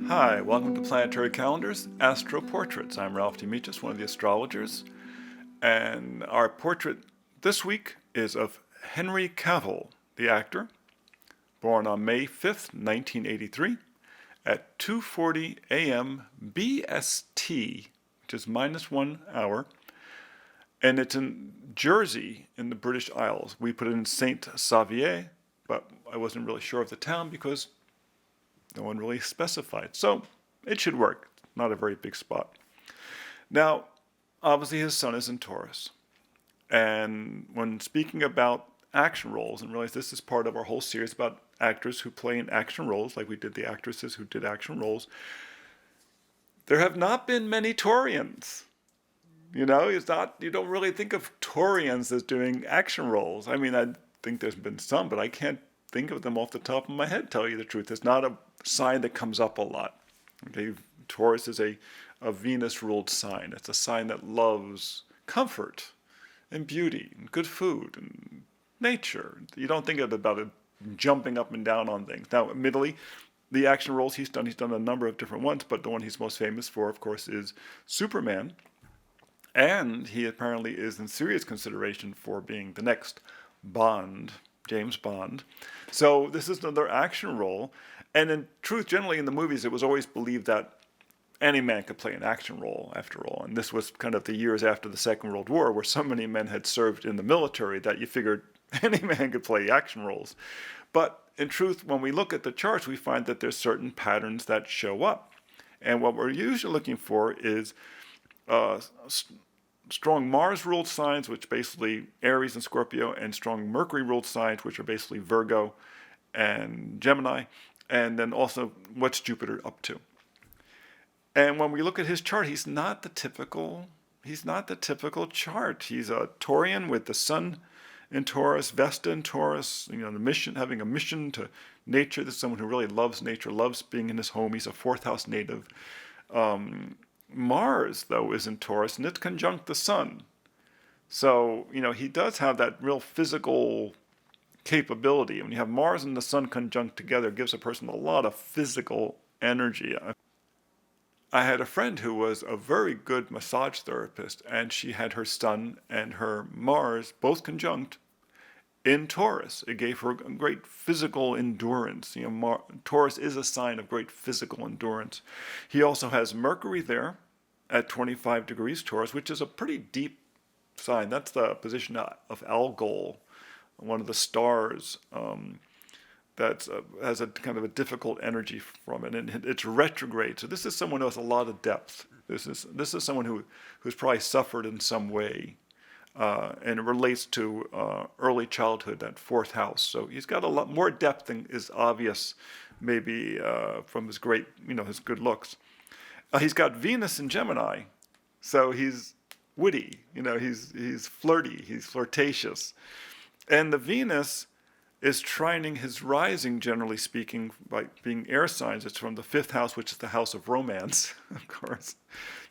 Hi, welcome to Planetary Calendars, Astro Portraits. I'm Ralph Demetrius, one of the astrologers, and our portrait this week is of Henry Cavill, the actor, born on May 5th, 1983, at 2:40 a.m. BST, which is -1 hour, and it's in Jersey in the British Isles. We put it in Saint Xavier, but I wasn't really sure of the town because no one really specified. So it should work. Not a very big spot. Now, obviously his sun is in Taurus. And when speaking about action roles, and realize this is part of our whole series about actors who play in action roles, like we did the actresses who did action roles, there have not been many Taurians. You don't really think of Taurians as doing action roles. I mean, I think there's been some, but I can't think of them off the top of my head, tell you the truth. It's not a sign that comes up a lot. Okay, Taurus is a Venus-ruled sign. It's a sign that loves comfort and beauty and good food and nature. You don't think about it jumping up and down on things. Now, admittedly, the action roles he's done a number of different ones, but the one he's most famous for, of course, is Superman. And he apparently is in serious consideration for being the next Bond, James Bond. So this is another action role. And in truth, generally in the movies, it was always believed that any man could play an action role, after all. And this was kind of the years after the Second World War, where so many men had served in the military that you figured any man could play action roles. But in truth, when we look at the charts, we find that there's certain patterns that show up. And what we're usually looking for is strong Mars-ruled signs, which basically Aries and Scorpio, and strong Mercury-ruled signs, which are basically Virgo and Gemini, and then also what's Jupiter up to. And when we look at his chart, he's not the typical chart. He's a Taurian with the Sun in Taurus, Vesta in Taurus, the mission, having a mission to nature. This is someone who really loves nature, loves being in his home. He's a fourth house native. Mars, though, is in Taurus, and it's conjunct the Sun. So, he does have that real physical capability. When you have Mars and the Sun conjunct together, it gives a person a lot of physical energy. I had a friend who was a very good massage therapist, and she had her Sun and her Mars both conjunct in Taurus. It gave her great physical endurance. Taurus is a sign of great physical endurance. He also has Mercury there at 25 degrees Taurus, which is a pretty deep sign. That's the position of Algol, one of the stars that has a kind of a difficult energy from it, and it's retrograde. So this is someone who has a lot of depth. This is someone who's probably suffered in some way. And it relates to early childhood, that fourth house. So he's got a lot more depth than is obvious, maybe from his great, his good looks. He's got Venus in Gemini, so he's witty. He's flirty. He's flirtatious, and the Venus is trining his rising, generally speaking, by being air signs. It's from the fifth house, which is the house of romance, of course.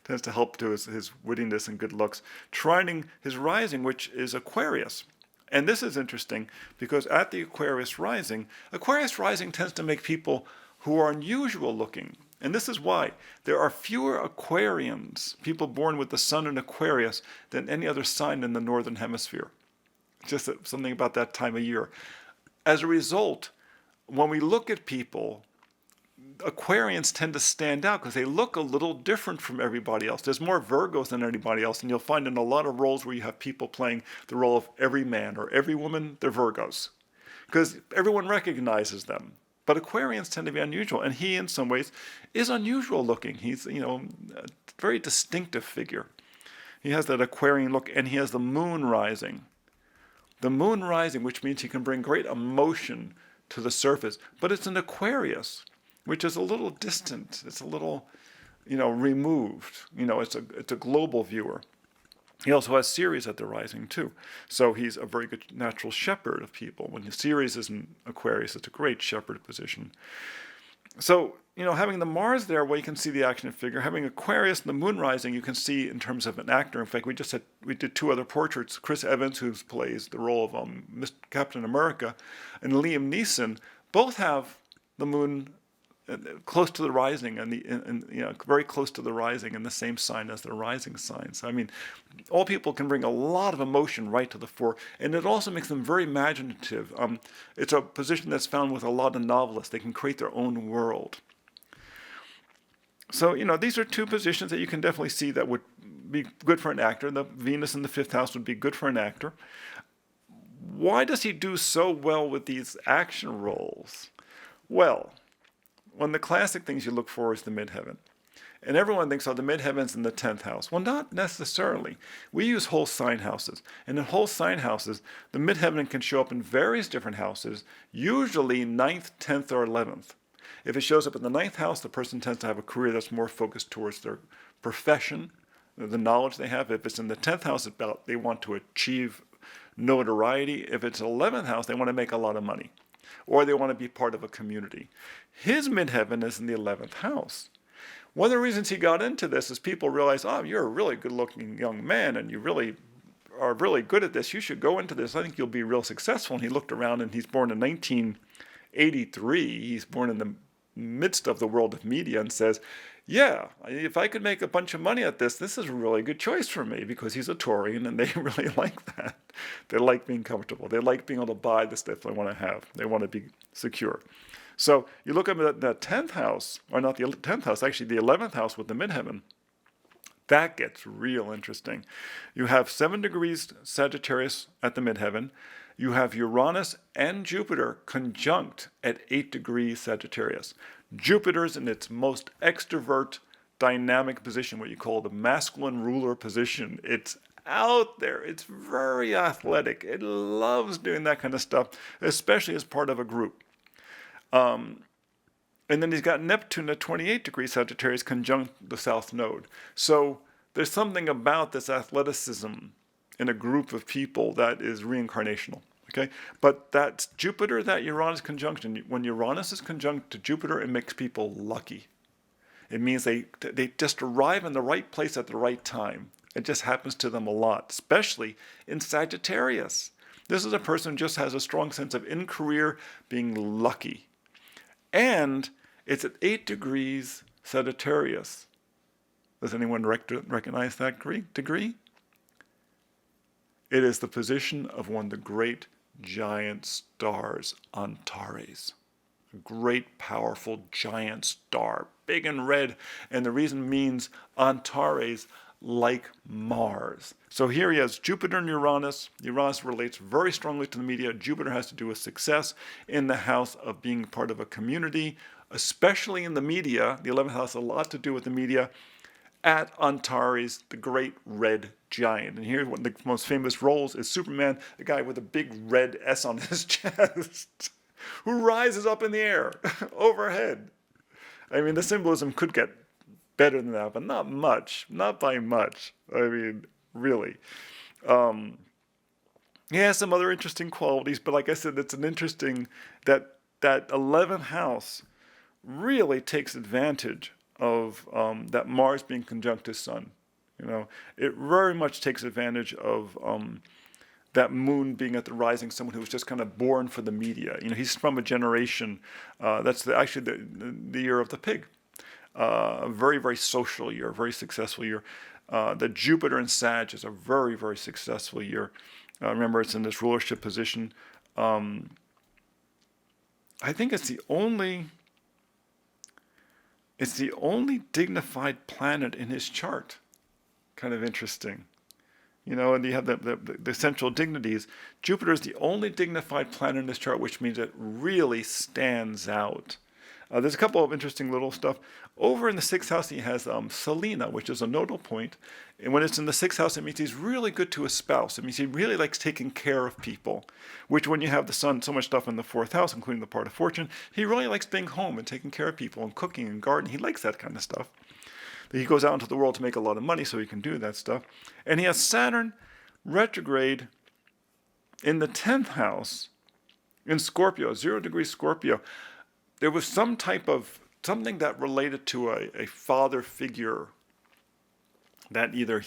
Tends to help to his wittiness and good looks. Trining his rising, which is Aquarius. And this is interesting because at the Aquarius rising tends to make people who are unusual looking. And this is why there are fewer Aquarians, people born with the sun in Aquarius, than any other sign in the northern hemisphere. Just something about that time of year. As a result, when we look at people, Aquarians tend to stand out because they look a little different from everybody else. There's more Virgos than anybody else, and you'll find in a lot of roles where you have people playing the role of every man or every woman, they're Virgos, because everyone recognizes them. But Aquarians tend to be unusual, and he, in some ways, is unusual looking. He's, a very distinctive figure. He has that Aquarian look, and he has the moon rising. The moon rising, which means he can bring great emotion to the surface, but it's an Aquarius, which is a little distant. It's a little, removed. It's a global viewer. He also has Ceres at the rising too, so he's a very good natural shepherd of people. When Ceres is in Aquarius, it's a great shepherd position. So, having the Mars there, where you can see the action figure, having Aquarius and the Moon rising, you can see in terms of an actor. In fact, we did two other portraits. Chris Evans, who plays the role of Captain America, and Liam Neeson, both have the Moon close to the rising, and very close to the rising, in the same sign as the rising sign. So, I mean, all people can bring a lot of emotion right to the fore, and it also makes them very imaginative. It's a position that's found with a lot of novelists. They can create their own world. So, these are two positions that you can definitely see that would be good for an actor. The Venus in the 5th house would be good for an actor. Why does he do so well with these action roles? Well, one of the classic things you look for is the midheaven. And everyone thinks, the midheaven's in the 10th house. Well, not necessarily. We use whole sign houses. And in whole sign houses, the midheaven can show up in various different houses, usually 9th, 10th, or 11th. If it shows up in the 9th house, the person tends to have a career that's more focused towards their profession, the knowledge they have. If it's in the 10th house, it's about they want to achieve notoriety. If it's 11th house, they want to make a lot of money, or they want to be part of a community. His midheaven is in the 11th house. One of the reasons he got into this is people realize, you're a really good-looking young man, and you really are really good at this. You should go into this. I think you'll be real successful. And he looked around, and he's born in 1983. He's born in the midst of the world of media, and says, yeah, if I could make a bunch of money at this is a really good choice for me, because he's a Taurian, and they really like that. They like being comfortable. They like being able to buy the stuff they want to have. They want to be secure. So you look at the 10th house, or not the 10th house, actually the 11th house with the midheaven. That gets real interesting. You have 7 degrees Sagittarius at the midheaven. You have Uranus and Jupiter conjunct at 8 degrees Sagittarius. Jupiter's in its most extrovert, dynamic position, what you call the masculine ruler position. It's out there. It's very athletic. It loves doing that kind of stuff, especially as part of a group. And then he's got Neptune at 28 degrees Sagittarius conjunct the South Node. So there's something about this athleticism in a group of people that is reincarnational. Okay, but that's Jupiter, that Uranus conjunction. When Uranus is conjunct to Jupiter, it makes people lucky. It means they just arrive in the right place at the right time. It just happens to them a lot, especially in Sagittarius. This is a person who just has a strong sense of in career being lucky. And it's at 8 degrees Sagittarius. Does anyone recognize that degree? It is the position of one of the great giant stars, Antares. A great, powerful giant star, big and red, and the reason means Antares, like Mars. So here he has Jupiter and Uranus. Uranus relates very strongly to the media. Jupiter has to do with success in the house of being part of a community, especially in the media. The 11th house has a lot to do with the media. At Antares, the great red giant. And here, one of the most famous roles is Superman, the guy with a big red S on his chest, who rises up in the air overhead. I mean, the symbolism could get better than that, but not much, not by much. I mean, really. He has some other interesting qualities, but like I said, it's an interesting, that 11th house really takes advantage of that Mars being conjunct his Sun. It very much takes advantage of that Moon being at the rising, someone who was just kind of born for the media. He's from a generation that's actually the year of the pig. A very, very social year, a very successful year. The Jupiter in Sag is a very, very successful year. Remember, it's in this rulership position. I think it's the only dignified planet in his chart. Kind of interesting. And you have the central dignities. Jupiter is the only dignified planet in this chart, which means it really stands out. There's a couple of interesting little stuff. Over in the 6th house, he has Selena, which is a nodal point. And when it's in the 6th house, it means he's really good to his spouse. It means he really likes taking care of people, which when you have the Sun, so much stuff in the 4th house, including the part of fortune, he really likes being home and taking care of people and cooking and gardening. He likes that kind of stuff. He goes out into the world to make a lot of money so he can do that stuff. And he has Saturn retrograde in the 10th house in Scorpio, 0 degree Scorpio. There was some type of something that related to a father figure that either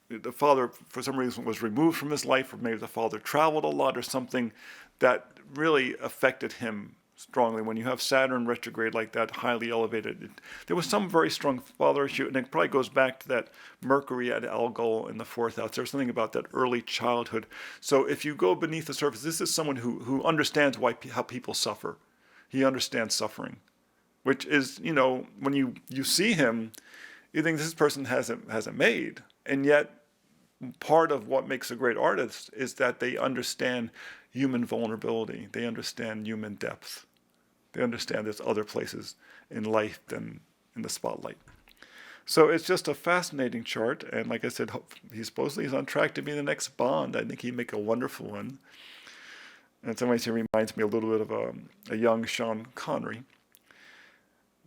the father for some reason was removed from his life, or maybe the father traveled a lot, or something that really affected him strongly. When you have Saturn retrograde like that, highly elevated, there was some very strong father issue, and it probably goes back to that Mercury at Algol in the fourth house. There's something about that early childhood. So if you go beneath the surface, this is someone who understands how people suffer. He understands suffering, which is, when you see him, you think this person hasn't made, and yet part of what makes a great artist is that they understand human vulnerability. They understand human depth. They understand there's other places in life than in the spotlight. So it's just a fascinating chart. And like I said, he's on track to be the next Bond. I think he'd make a wonderful one. And in some ways, he reminds me a little bit of a young Sean Connery.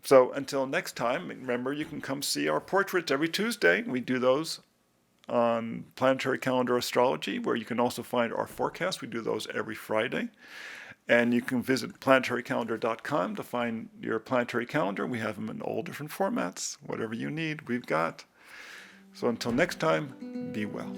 So until next time, remember, you can come see our portraits every Tuesday. We do those on Planetary Calendar Astrology, where you can also find our forecast. We do those every Friday. And you can visit planetarycalendar.com to find your planetary calendar. We have them in all different formats. Whatever you need, we've got. So until next time, be well.